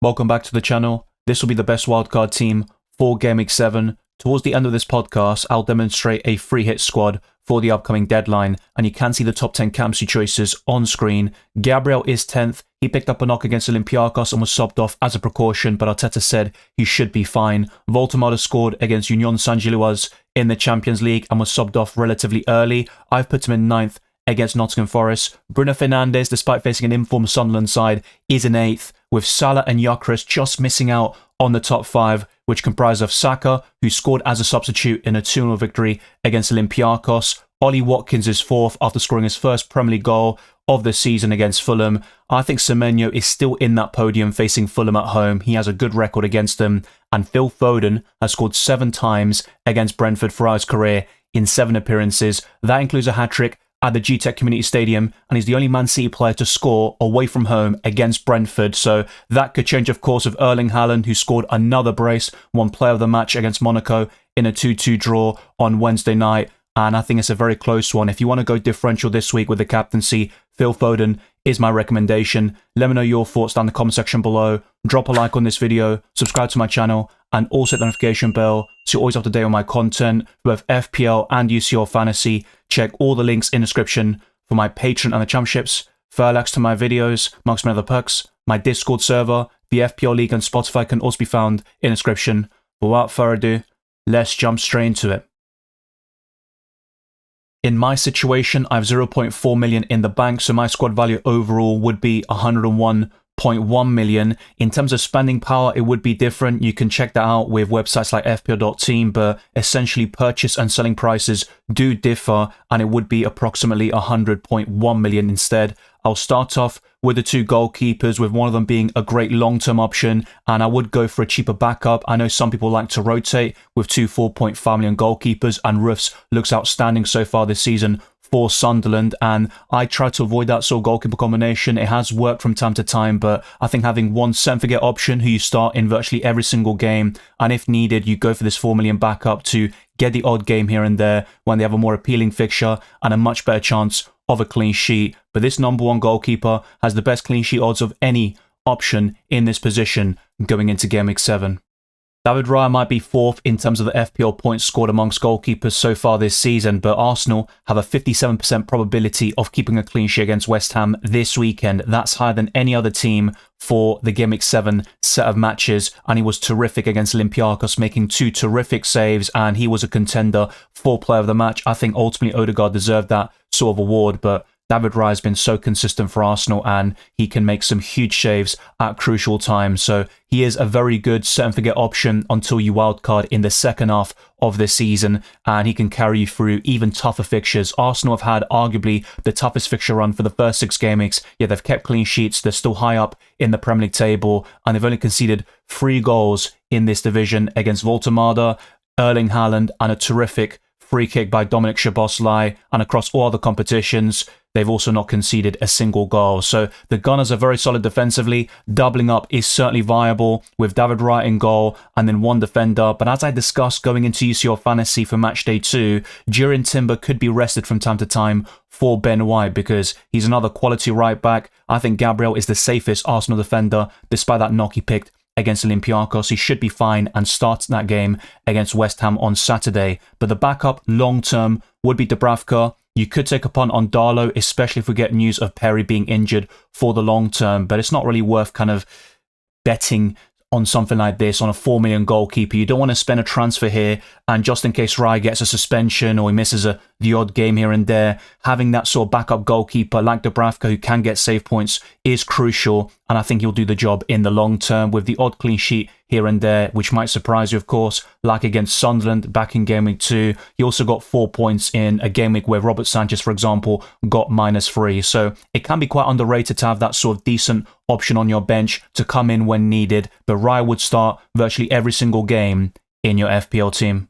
Welcome back to the channel. This will be the best wildcard team for Game Week 7. Towards the end of this podcast, I'll demonstrate a free hit squad for the upcoming deadline, and you can see the top 10 captaincy choices on screen. Gabriel is 10th. He picked up a knock against Olympiacos and was subbed off as a precaution, but Arteta said he should be fine. Voltemada scored against Union Saint-Gilloise in the Champions League and was subbed off relatively early. I've put him in 9th against Nottingham Forest. Bruno Fernandes, despite facing an informed Sunderland side, is in 8th, with Salah and Gyökeres just missing out on the top 5, which comprise of Saka, who scored as a substitute in a 2-0 victory against Olympiacos. Ollie Watkins is 4th after scoring his first Premier League goal of the season against Fulham. I think Semenyo is still in that podium facing Fulham at home. He has a good record against them. And Phil Foden has scored 7 times against Brentford throughout his career in 7 appearances. That includes a hat-trick at the GTEC Community Stadium, and he's the only Man City player to score away from home against Brentford. So that could change, of course, with Erling Haaland, who scored another brace, won player of the match against Monaco in a 2-2 draw on Wednesday night. And I think it's a very close one. If you want to go differential this week with the captaincy, Phil Foden is my recommendation. Let me know your thoughts down in the comment section below. Drop a like on this video, subscribe to my channel, and also hit the notification bell so you're always up to date on my content for both FPL and UCL Fantasy. Check all the links in the description for my Patreon and the championships, fair likes to my videos, marks and other perks, my Discord server, the FPL League, and Spotify can also be found in the description. But without further ado, let's jump straight into it. In my situation, I have 0.4 million in the bank, so my squad value overall would be 101.1 million. In terms of spending power, it would be different. You can check that out with websites like FPL.team, but essentially purchase and selling prices do differ, and it would be approximately 100.1 million instead. I'll start off with the 2 goalkeepers, with one of them being a great long-term option, and I would go for a cheaper backup. I know some people like to rotate with 2 4.5 million goalkeepers, and Roofs looks outstanding so far this season for Sunderland, and I try to avoid that sort of goalkeeper combination. It has worked from time to time, but I think having one set and forget option who you start in virtually every single game, and if needed, you go for this 4 million backup to get the odd game here and there when they have a more appealing fixture and a much better chance of a clean sheet. But this number 1 goalkeeper has the best clean sheet odds of any option in this position going into Game Week 7. David Raya might be 4th in terms of the FPL points scored amongst goalkeepers so far this season, but Arsenal have a 57% probability of keeping a clean sheet against West Ham this weekend. That's higher than any other team for the Game Week 7 set of matches, and he was terrific against Olympiacos, making 2 terrific saves, and he was a contender for player of the match. I think ultimately Odegaard deserved that sort of award, but David Raya has been so consistent for Arsenal, and he can make some huge saves at crucial times. So he is a very good set and forget option until you wildcard in the second half of the season, and he can carry you through even tougher fixtures. Arsenal have had arguably the toughest fixture run for the first 6 game weeks. Yeah, they've kept clean sheets. They're still high up in the Premier League table, and they've only conceded 3 goals in this division against Voltemada, Erling Haaland, and a terrific free kick by Dominic Szoboszlai, and across all other competitions, they've also not conceded a single goal. So the Gunners are very solid defensively. Doubling up is certainly viable with David Raya in goal and then 1 defender. But as I discussed going into UCL Fantasy for match day 2, Jurrien Timber could be rested from time to time for Ben White because he's another quality right back. I think Gabriel is the safest Arsenal defender despite that knock he picked against Olympiacos. He should be fine and starts that game against West Ham on Saturday. But the backup long-term would be Dubravka. You could take a punt on Darlow, especially if we get news of Perry being injured for the long-term, but it's not really worth kind of betting on something like this on a 4 million goalkeeper. You don't want to spend a transfer here, and just in case Raya gets a suspension or he misses the odd game here and there, having that sort of backup goalkeeper like Dubravka who can get save points is crucial, and I think he'll do the job in the long term with the odd clean sheet here and there, which might surprise you, of course, like against Sunderland back in Game Week 2. He also got 4 points in a game week where Robert Sanchez, for example, got -3. So it can be quite underrated to have that sort of decent option on your bench to come in when needed, but Raya would start virtually every single game in your FPL team.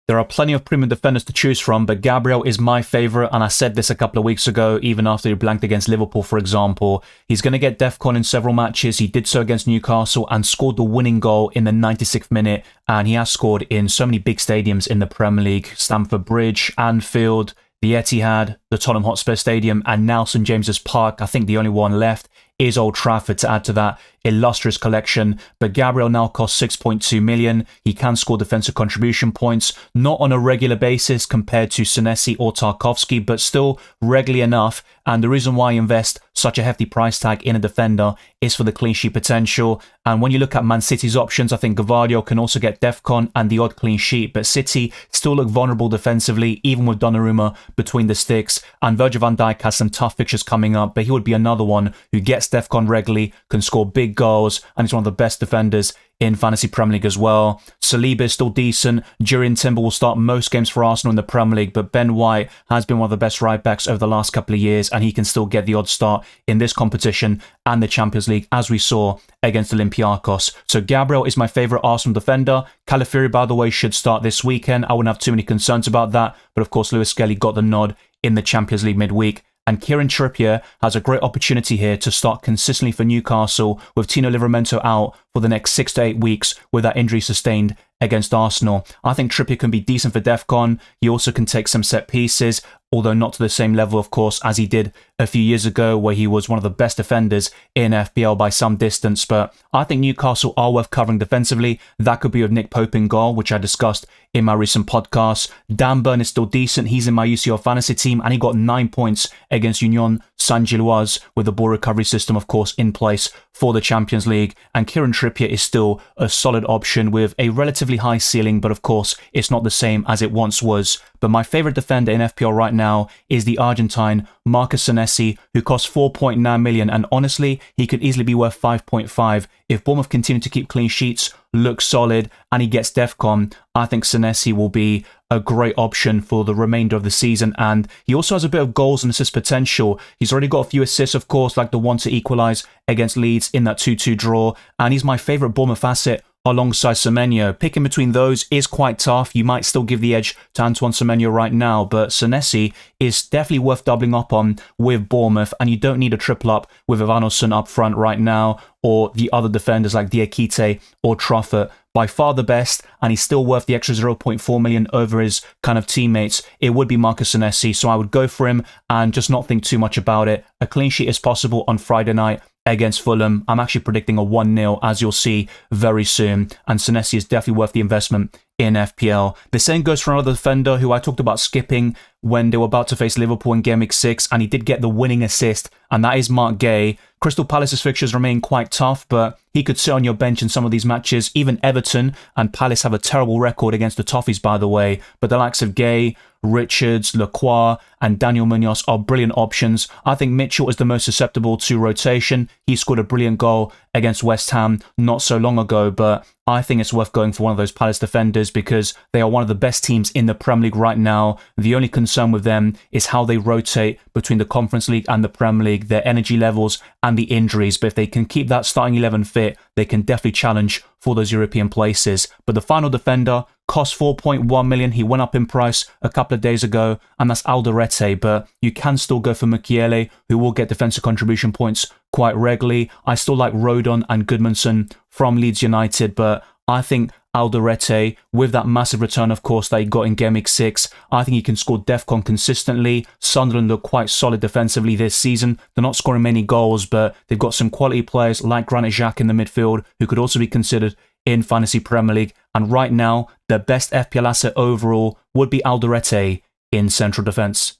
There are plenty of premium defenders to choose from, but Gabriel is my favourite, and I said this a couple of weeks ago, even after he blanked against Liverpool, for example. He's going to get DEFCON in several matches. He did so against Newcastle and scored the winning goal in the 96th minute, and he has scored in so many big stadiums in the Premier League: Stamford Bridge, Anfield, the Etihad, the Tottenham Hotspur Stadium, and now St James's Park. I think the only one left is Old Trafford to add to that illustrious collection. But Gabriel now costs 6.2 million. He can score defensive contribution points, not on a regular basis compared to Senesi or Tarkowski, but still regularly enough. And the reason why I invest such a hefty price tag in a defender is for the clean sheet potential. And when you look at Man City's options, I think Gavardio can also get DEFCON and the odd clean sheet, but City still look vulnerable defensively, even with Donnarumma between the sticks. And Virgil van Dijk has some tough fixtures coming up, but he would be another one who gets DEFCON regularly, can score big goals, and is one of the best defenders in Fantasy Premier League as well. Saliba is still decent. Jurrien Timber will start most games for Arsenal in the Premier League, but Ben White has been one of the best right backs over the last couple of years, and he can still get the odd start in this competition and the Champions League, as we saw against Olympiacos. So Gabriel is my favourite Arsenal defender. Calafiori, by the way, should start this weekend. I wouldn't have too many concerns about that, but of course Lewis Skelly got the nod in the Champions League midweek. And Kieran Trippier has a great opportunity here to start consistently for Newcastle, with Tino Livramento out for the next 6 to 8 weeks with that injury sustained against Arsenal. I think Trippier can be decent for DEFCON. He also can take some set pieces, although not to the same level, of course, as he did a few years ago, where he was one of the best defenders in FPL by some distance. But I think Newcastle are worth covering defensively. That could be with Nick Pope in goal, which I discussed in my recent podcast. Dan Burn is still decent. He's in my UCL fantasy team, and he got 9 points against Union Saint-Gilloise with the ball recovery system, of course, in place for the Champions League. And Kieran Trippier is still a solid option with a relatively high ceiling, but of course, it's not the same as it once was. But my favourite defender in FPL right now is the Argentine Marcus Senesi, who costs 4.9 million, and honestly, he could easily be worth 5.5 if Bournemouth continue to keep clean sheets, look solid, and he gets DEFCON. I think Senesi will be a great option for the remainder of the season, and he also has a bit of goals and assist potential. He's already got a few assists, of course, like the one to equalise against Leeds in that 2-2 draw, and he's my favourite Bournemouth asset alongside Semenyo. Picking between those is quite tough. You might still give the edge to Antoine Semenyo right now, but Senesi is definitely worth doubling up on with Bournemouth, and you don't need a triple up with Ivanosen up front right now, or the other defenders like Diakite or Truffert. By far the best, and he's still worth the extra 0.4 million over his kind of teammates. It would be Marcus Senesi, so I would go for him and just not think too much about it. A clean sheet is possible on Friday night against Fulham. I'm actually predicting a 1-0, as you'll see very soon, and Senesi is definitely worth the investment in FPL. The same goes for another defender who I talked about skipping when they were about to face Liverpool in Gameweek 6, and he did get the winning assist, and that is Mark Gay. Crystal Palace's fixtures remain quite tough, but he could sit on your bench in some of these matches. Even Everton and Palace have a terrible record against the Toffees, by the way, but the likes of Gay, Richards, Lacroix, and Daniel Munoz are brilliant options. I think Mitchell is the most susceptible to rotation. He scored a brilliant goal against West Ham not so long ago, but I think it's worth going for one of those Palace defenders because they are one of the best teams in the Premier League right now. The only concern with them is how they rotate between the Conference League and the Premier League, their energy levels and the injuries. But if they can keep that starting 11 fit, they can definitely challenge for those European places. But the final defender costs 4.1 million. He went up in price a couple of days ago, and that's Alderete. But you can still go for Mukiele, who will get defensive contribution points quite regularly. I still like Rodon and Goodmanson from Leeds United, but I think Alderete, with that massive return, of course, that he got in Gameweek 6, I think he can score DEFCON consistently. Sunderland look quite solid defensively this season. They're not scoring many goals, but they've got some quality players like Granit Xhaka in the midfield, who could also be considered in Fantasy Premier League. And right now, their best FPL asset overall would be Alderete in central defence.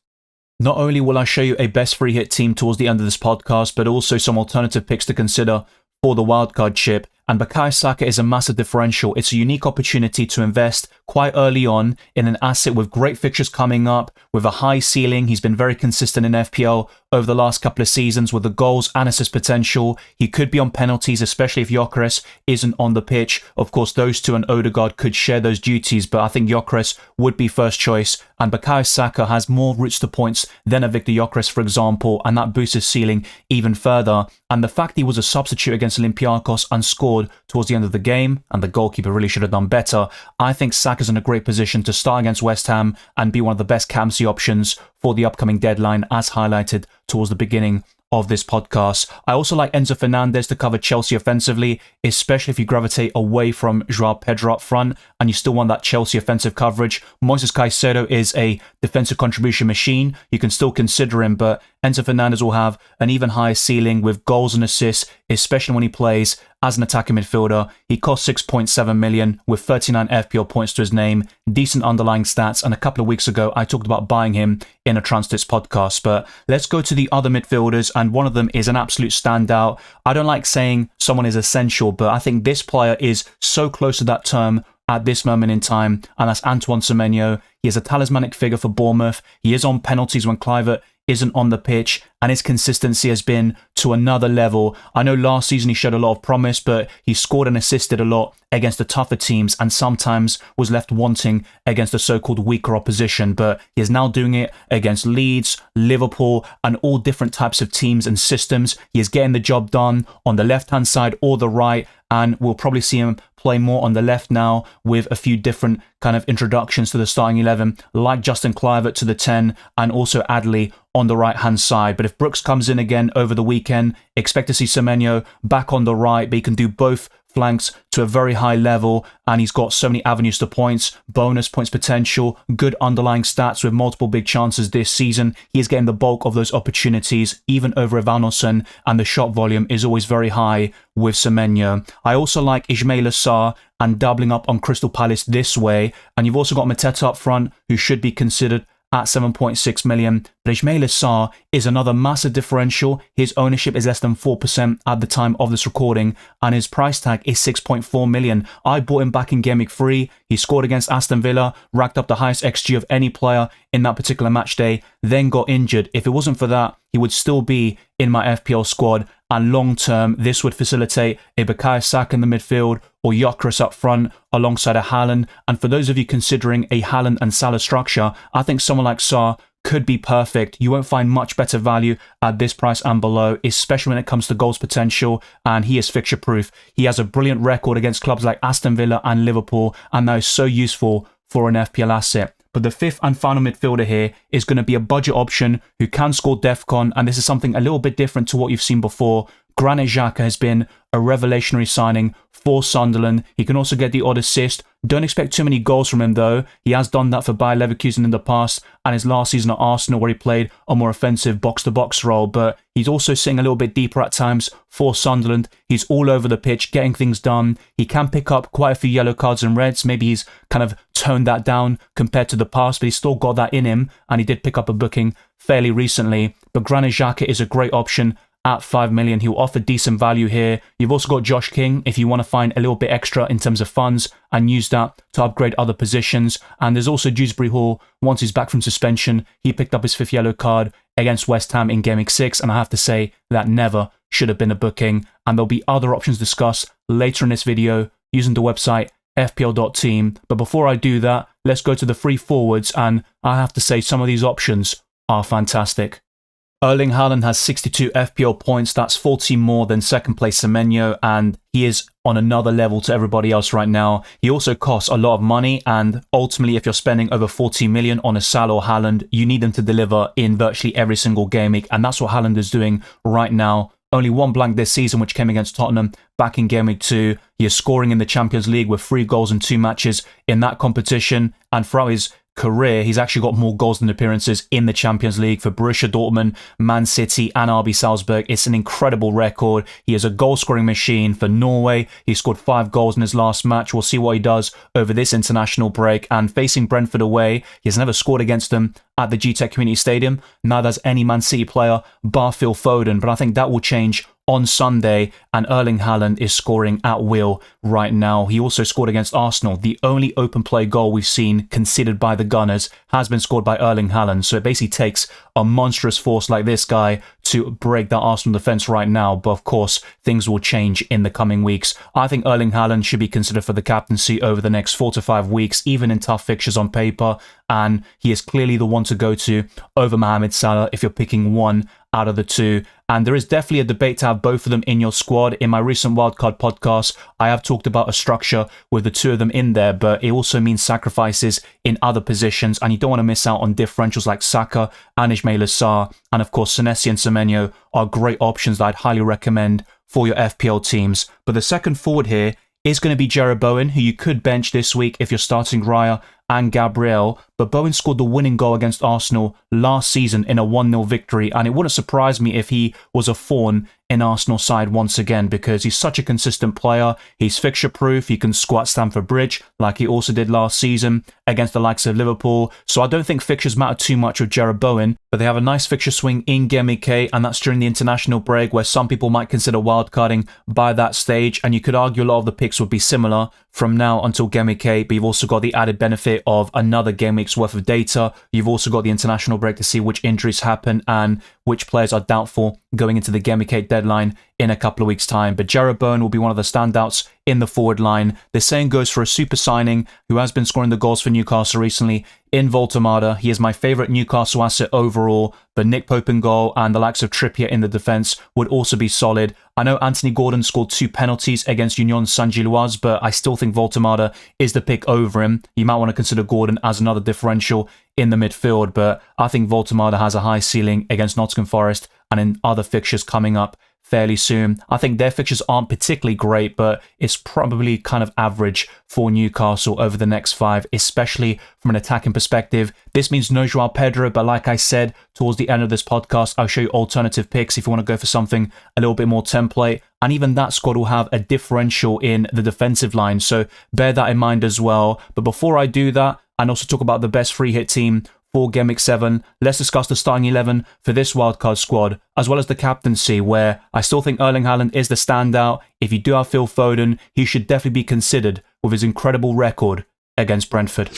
Not only will I show you a best free hit team towards the end of this podcast, but also some alternative picks to consider for the wildcard chip. And Bukayo Saka is a massive differential. It's a unique opportunity to invest quite early on in an asset with great fixtures coming up, with a high ceiling. He's been very consistent in FPL over the last couple of seasons with the goals and assist potential. He could be on penalties, especially if Gyökeres isn't on the pitch. Of course, those two and Odegaard could share those duties, but I think Gyökeres would be first choice. And Bukayo Saka has more routes to points than a Victor Gyökeres, for example, and that boosts his ceiling even further. And the fact he was a substitute against Olympiacos and scored towards the end of the game, and the goalkeeper really should have done better, I think Saka's in a great position to start against West Ham and be one of the best captaincy options for the upcoming deadline, as highlighted towards the beginning of this podcast. I also like Enzo Fernandez to cover Chelsea offensively, especially if you gravitate away from João Pedro up front and you still want that Chelsea offensive coverage. Moises Caicedo is a defensive contribution machine. You can still consider him, but Enzo Fernandez will have an even higher ceiling with goals and assists, especially when he plays as an attacking midfielder. He costs 6.7 million with 39 FPL points to his name, decent underlying stats, and a couple of weeks ago I talked about buying him in a Transfers podcast. But let's go to the other midfielders, and one of them is an absolute standout. I don't like saying someone is essential, but I think this player is so close to that term at this moment in time, and that's Antoine Semenyo. He is a talismanic figure for Bournemouth. He is on penalties when Kluivert isn't on the pitch, and his consistency has been to another level. I know last season he showed a lot of promise, but he scored and assisted a lot against the tougher teams and sometimes was left wanting against the so-called weaker opposition. But he is now doing it against Leeds, Liverpool, and all different types of teams and systems. He is getting the job done on the left-hand side or the right, and we'll probably see him play more on the left now with a few different kind of introductions to the starting 11, like Justin Kluivert to the 10 and also Adley on the right-hand side. But if Brooks comes in again over the weekend, expect to see Semenyo back on the right, but he can do both flanks to a very high level, and he's got so many avenues to points, bonus points potential, good underlying stats with multiple big chances this season. He is getting the bulk of those opportunities, even over Evanilson, and the shot volume is always very high with Semenyo. I also like Ismaila Sarr and doubling up on Crystal Palace this way, and you've also got Mateta up front, who should be considered at 7.6 million. But Ismaila Sarr is another massive differential. His ownership is less than 4% at the time of this recording, and his price tag is 6.4 million. I bought him back in Gameweek 3. He scored against Aston Villa, racked up the highest XG of any player in that particular match day, then got injured. If it wasn't for that, he would still be in my FPL squad, and long term, this would facilitate a Bukayo Saka in the midfield or Gyökeres up front alongside a Haaland. And for those of you considering a Haaland and Salah structure, I think someone like Sarr could be perfect. You won't find much better value at this price and below, especially when it comes to goals potential, and he is fixture proof. He has a brilliant record against clubs like Aston Villa and Liverpool, and that is so useful for an FPL asset. But the fifth and final midfielder here is going to be a budget option who can score DEFCON, and this is something a little bit different to what you've seen before. Granit Xhaka has been a revelationary signing for Sunderland. He can also get the odd assist. Don't expect too many goals from him though. He has done that for Bayer Leverkusen in the past and his last season at Arsenal, where he played a more offensive box-to-box role, but he's also sitting a little bit deeper at times for Sunderland. He's all over the pitch, getting things done. He can pick up quite a few yellow cards and reds. Maybe he's kind of toned that down compared to the past, but he's still got that in him, and he did pick up a booking fairly recently. But Granit Xhaka is a great option at 5 million. He'll offer decent value here. You've also got Josh King if you want to find a little bit extra in terms of funds and use that to upgrade other positions. And there's also Dewsbury Hall. Once he's back from suspension, he picked up his 5th yellow card against West Ham in Gameweek 6, and I have to say that never should have been a booking. And there'll be other options discussed later in this video using the website fpl.team. But before I do that, let's go to the free forwards, and I have to say some of these options are fantastic. Erling Haaland has 62 FPL points. That's 40 more than second place Semenyo, and he is on another level to everybody else right now. He also costs a lot of money, and ultimately if you're spending over 40 million on a Salah or Haaland, you need them to deliver in virtually every single game week, and that's what Haaland is doing right now. Only one blank this season, which came against Tottenham back in Gameweek 2. He is scoring in the Champions League with 3 goals in 2 matches in that competition, and throughout his career, he's actually got more goals than appearances in the Champions League for Borussia Dortmund, Man City and RB Salzburg. It's an incredible record. He is a goal-scoring machine for Norway. He scored 5 goals in his last match. We'll see what he does over this international break. And facing Brentford away, he has never scored against them at the G-Tech Community Stadium. Neither has any Man City player bar Phil Foden, but I think that will change on Sunday, and Erling Haaland is scoring at will right now. He also scored against Arsenal. The only open play goal we've seen considered by the Gunners has been scored by Erling Haaland, so it basically takes a monstrous force like this guy to break that Arsenal defence right now, but of course things will change in the coming weeks. I think Erling Haaland should be considered for the captaincy over the next 4 to 5 weeks, even in tough fixtures on paper, and he is clearly the one to go to over Mohamed Salah if you're picking one out of the two. And there is definitely a debate to have both of them in your squad. In my recent Wildcard podcast, I have talked about a structure with the two of them in there, but it also means sacrifices in other positions, and you don't want to miss out on differentials like Saka and Ismail Assar. And of course, Senesi and Semenyo are great options that I'd highly recommend for your FPL teams. But the second forward here is going to be Jarrod Bowen, who you could bench this week if you're starting Raya and Gabriel, but Bowen scored the winning goal against Arsenal last season in a 1-0 victory, and it wouldn't surprise me if he was a thorn in Arsenal side once again, because he's such a consistent player. He's fixture proof. He can squat Stamford Bridge like he also did last season against the likes of Liverpool. So I don't think fixtures matter too much with Jarrod Bowen, but they have a nice fixture swing in Gameweek, and that's during the international break, where some people might consider wildcarding by that stage, and you could argue a lot of the picks would be similar from now until Gameweek, but you've also got the added benefit of another game week's worth of data. You've also got the international break to see which injuries happen and which players are doubtful going into the Game Week 8 deadline in a couple of weeks' time. But Jarrod Bowen will be one of the standouts in the forward line. The same goes for a super signing who has been scoring the goals for Newcastle recently in Voltemada. He is my favourite Newcastle asset overall, but Nick Pope in goal and the likes of Trippier in the defence would also be solid. I know Anthony Gordon scored 2 penalties against Union Saint-Gilloise, but I still think Voltemada is the pick over him. You might want to consider Gordon as another differential in the midfield, but I think Voltemada has a high ceiling against Nottingham Forest and in other fixtures coming up fairly soon. I think their fixtures aren't particularly great, but it's probably kind of average for Newcastle over the next 5, especially from an attacking perspective. This means no Joao Pedro, but like I said, towards the end of this podcast, I'll show you alternative picks if you want to go for something a little bit more template. And even that squad will have a differential in the defensive line, so bear that in mind as well. But before I do that, and also talk about the best free hit team for Game Week 7, let's discuss the starting 11 for this wildcard squad, as well as the captaincy, where I still think Erling Haaland is the standout. If you do have Phil Foden, he should definitely be considered with his incredible record against Brentford.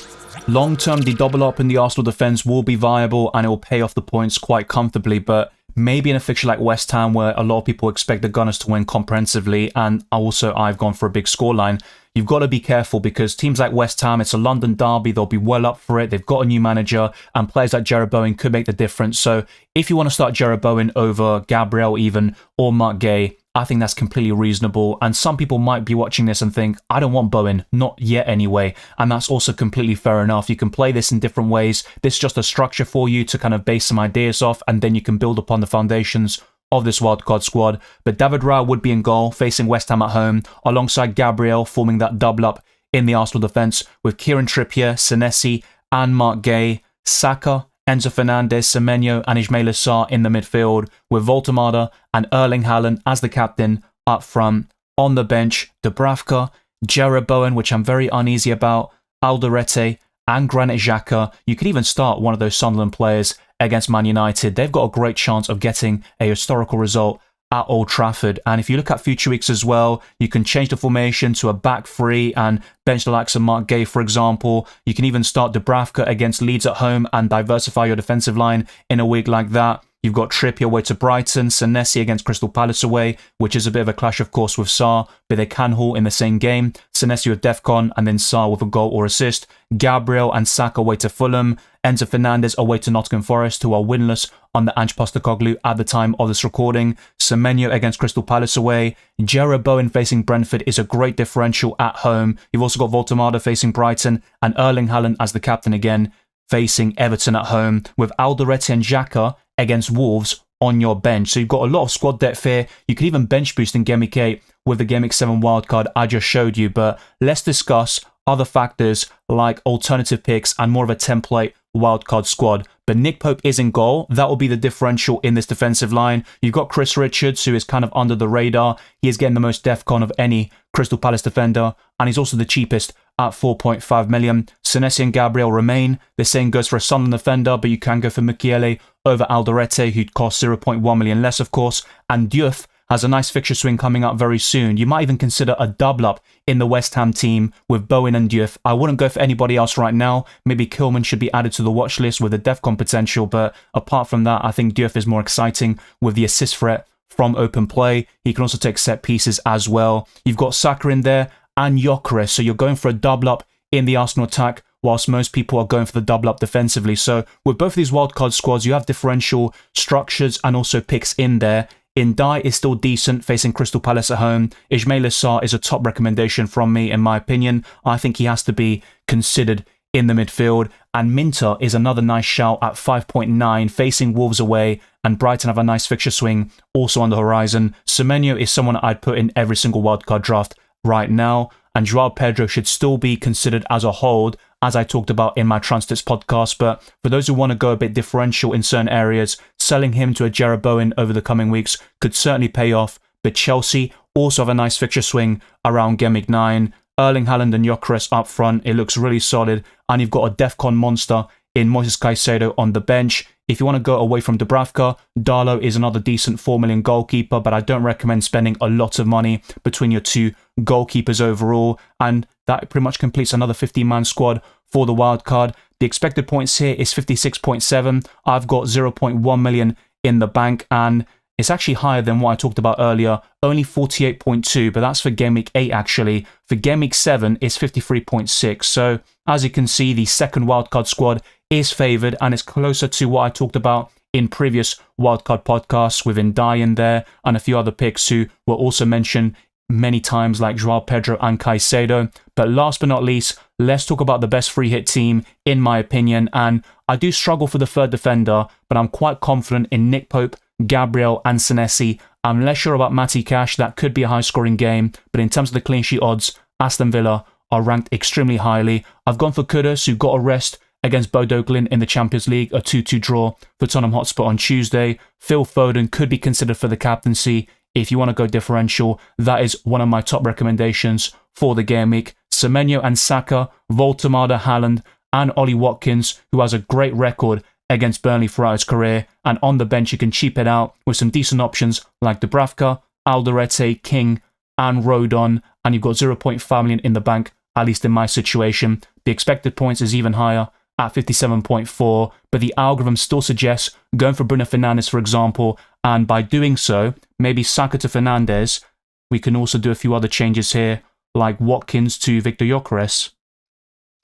Long term, the double up in the Arsenal defence will be viable and it will pay off the points quite comfortably, but maybe in a fixture like West Ham, where a lot of people expect the Gunners to win comprehensively, and also I've gone for a big scoreline, you've got to be careful because teams like West Ham, it's a London derby, they'll be well up for it, they've got a new manager, and players like Jarrod Bowen could make the difference. So if you want to start Jarrod Bowen over Gabriel even, or Mark Gay, I think that's completely reasonable. And some people might be watching this and think, I don't want Bowen, not yet anyway. And that's also completely fair enough. You can play this in different ways. This is just a structure for you to kind of base some ideas off, and then you can build upon the foundations of this wildcard squad. But David Raya would be in goal, facing West Ham at home, alongside Gabriel, forming that double up in the Arsenal defence, with Kieran Trippier, Senesi, and Mark Gay, Saka, Enzo Fernandez, Semenyo, and Ismail Assar in the midfield, with Voltemada and Erling Haaland as the captain up front. On the bench, Dubravka, Jarrod Bowen, which I'm very uneasy about, Alderete, and Granit Xhaka. You could even start one of those Sunderland players against Man United. They've got a great chance of getting a historical result at Old Trafford. And if you look at future weeks as well, you can change the formation to a back three and bench the likes of Mark Gay, for example. You can even start Dubravka against Leeds at home and diversify your defensive line in a week like that. You've got Trippier away to Brighton, Senesi against Crystal Palace away, which is a bit of a clash, of course, with Sarr, but they can haul in the same game. Senesi with Defcon, and then Sarr with a goal or assist. Gabriel and Saka away to Fulham. Enzo Fernandez away to Nottingham Forest, who are winless under Ange Postecoglou at the time of this recording. Semenyo against Crystal Palace away. Jarrod Bowen facing Brentford is a great differential at home. You've also got Voltemada facing Brighton, and Erling Haaland as the captain again, facing Everton at home, with Alderete and Xhaka against Wolves on your bench. So you've got a lot of squad depth here. You could even bench boost in Game Week 8 with the Game Week 7 wildcard I just showed you. But let's discuss other factors like alternative picks and more of a template wildcard squad. But Nick Pope is in goal. That will be the differential in this defensive line. You've got Chris Richards, who is kind of under the radar. He is getting the most DEFCON of any Crystal Palace defender, and he's also the cheapest at 4.5 million. Senesi and Gabriel remain. The same goes for a Sunderland defender, but you can go for Mukiele over Alderete, who'd cost 0.1 million less, of course. And Diouf has a nice fixture swing coming up very soon. You might even consider a double up in the West Ham team with Bowen and Diouf. I wouldn't go for anybody else right now. Maybe Kilman should be added to the watch list with a DEFCON potential, but apart from that, I think Diouf is more exciting with the assist threat from open play. He can also take set pieces as well. You've got Saka in there and Gyökeres, so you're going for a double up in the Arsenal attack whilst most people are going for the double up defensively. So with both of these wildcard squads, you have differential structures and also picks in there. Indai is still decent, facing Crystal Palace at home. Ismail Assar is a top recommendation from me, in my opinion. I think he has to be considered in the midfield. And Minter is another nice shout at 5.9, facing Wolves away, and Brighton have a nice fixture swing also on the horizon. Semenyo is someone I'd put in every single wildcard draft right now, and Joao Pedro should still be considered as a hold, as I talked about in my Transfers podcast. But for those who want to go a bit differential in certain areas, selling him to a Jeroboam over the coming weeks could certainly pay off. But Chelsea also have a nice fixture swing around Game Week 9. Erling Haaland and Gyökeres up front, it looks really solid. And you've got a DEFCON monster in Moises Caicedo on the bench. If you want to go away from Dubravka, Darlow is another decent 4 million goalkeeper, but I don't recommend spending a lot of money between your two goalkeepers overall. And that pretty much completes another 15-man squad for the wildcard. The expected points here is 56.7. I've got 0.1 million in the bank, and it's actually higher than what I talked about earlier, only 48.2, but that's for Game Week 8 actually. For Game Week 7, it's 53.6. So as you can see, the second wildcard squad is favoured, and it's closer to what I talked about in previous wildcard podcasts with Indai in there and a few other picks who were also mentioned many times, like Joao Pedro and Caicedo. But last but not least, let's talk about the best free hit team, in my opinion. And I do struggle for the third defender, but I'm quite confident in Nick Pope, Gabriel and Senesi. I'm less sure about Matty Cash. That could be a high scoring game, but in terms of the clean sheet odds, Aston Villa are ranked extremely highly. I've gone for Kudus, who got a rest against Bodo Glimt in the Champions League, a 2-2 draw for Tottenham Hotspur on Tuesday. Phil Foden could be considered for the captaincy. If you want to go differential, that is one of my top recommendations for the game week. Semenyo and Saka, Voltemada, Haaland, and Ollie Watkins, who has a great record against Burnley throughout his career. And on the bench, you can cheap it out with some decent options like Dubravka, Alderete, King, and Rodon. And you've got 0.5 million in the bank, at least in my situation. The expected points is even higher at 57.4, but the algorithm still suggests going for Bruno Fernandes, for example, and by doing so, maybe Saka to Fernandes. We can also do a few other changes here, like Watkins to Victor Gyökeres.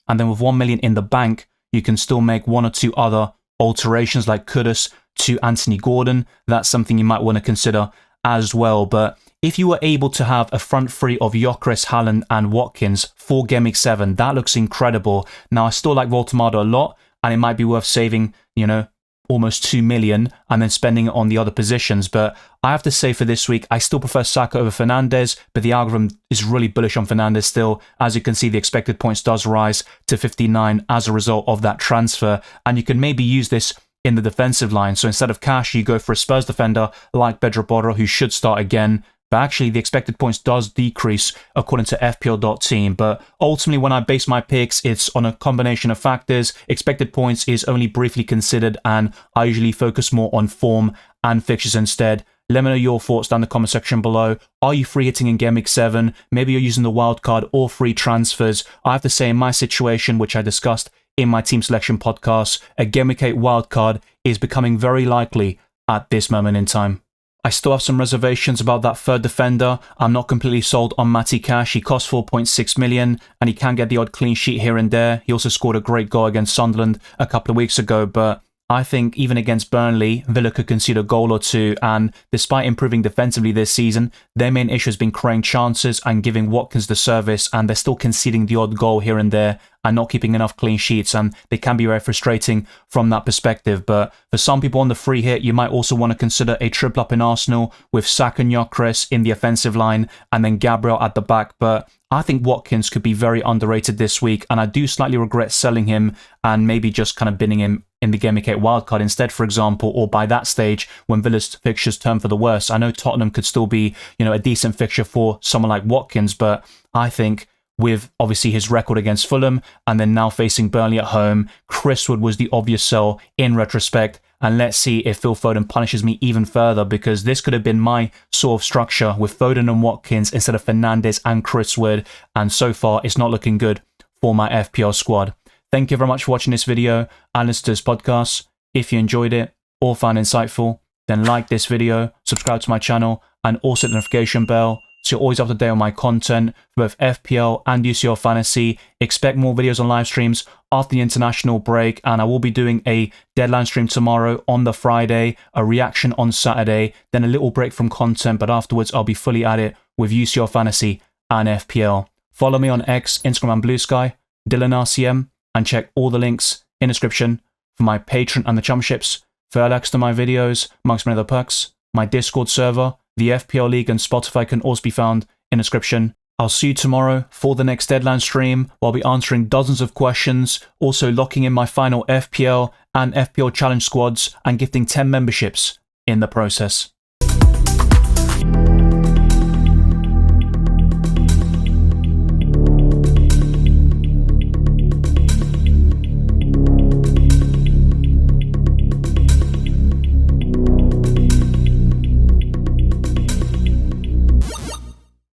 And then with 1 million in the bank, you can still make one or two other alterations like Kudus to Anthony Gordon. That's something you might want to consider as well. But if you were able to have a front three of Gyökeres, Haaland and Watkins for Game Week 7, that looks incredible. Now, I still like Voltemada a lot, and it might be worth saving, almost 2 million and then spending it on the other positions. But I have to say for this week, I still prefer Saka over Fernandes, but the algorithm is really bullish on Fernandes still. As you can see, the expected points does rise to 59 as a result of that transfer. And you can maybe use this in the defensive line. So instead of Cash, you go for a Spurs defender like Pedro Porro, who should start again. But actually, the expected points does decrease according to FPL.team. But ultimately, when I base my picks, it's on a combination of factors. Expected points is only briefly considered, and I usually focus more on form and fixtures instead. Let me know your thoughts down in the comment section below. Are you free hitting in Game Week 7? Maybe you're using the wildcard or free transfers. I have to say, in my situation, which I discussed in my team selection podcast, a Game Week 8 wildcard is becoming very likely at this moment in time. I still have some reservations about that third defender. I'm not completely sold on Matty Cash. He costs 4.6 million and he can get the odd clean sheet here and there. He also scored a great goal against Sunderland a couple of weeks ago, but I think even against Burnley, Villa could concede a goal or two, and despite improving defensively this season, their main issue has been creating chances and giving Watkins the service, and they're still conceding the odd goal here and there and not keeping enough clean sheets, and they can be very frustrating from that perspective. But for some people on the free hit, you might also want to consider a triple up in Arsenal with Saka and Gyökeres in the offensive line and then Gabriel at the back. But I think Watkins could be very underrated this week, and I do slightly regret selling him and maybe just kind of binning him in the Game Week 8 wildcard instead, for example, or by that stage when Villa's fixtures turn for the worse. I know Tottenham could still be, a decent fixture for someone like Watkins, but I think with obviously his record against Fulham and then now facing Burnley at home, Chris Wood was the obvious sell in retrospect. And let's see if Phil Foden punishes me even further, because this could have been my sort of structure with Foden and Watkins instead of Fernandes and Chris Wood. And so far, it's not looking good for my FPL squad. Thank you very much for watching this video and listening to this podcast. If you enjoyed it or found it insightful, then like this video, subscribe to my channel, and also hit the notification bell so you're always up to date on my content for both FPL and UCL Fantasy. Expect more videos on live streams after the international break, and I will be doing a deadline stream tomorrow on the Friday, a reaction on Saturday, then a little break from content, but afterwards I'll be fully at it with UCL Fantasy and FPL. Follow me on X, Instagram and Blue Sky, DylanRCM, and check all the links in the description for my Patreon and the Championship, for early access to my videos, amongst many other perks, my Discord server, the FPL League and Spotify can also be found in the description. I'll see you tomorrow for the next deadline stream, where I'll be answering dozens of questions, also locking in my final FPL and FPL challenge squads, and gifting 10 memberships in the process.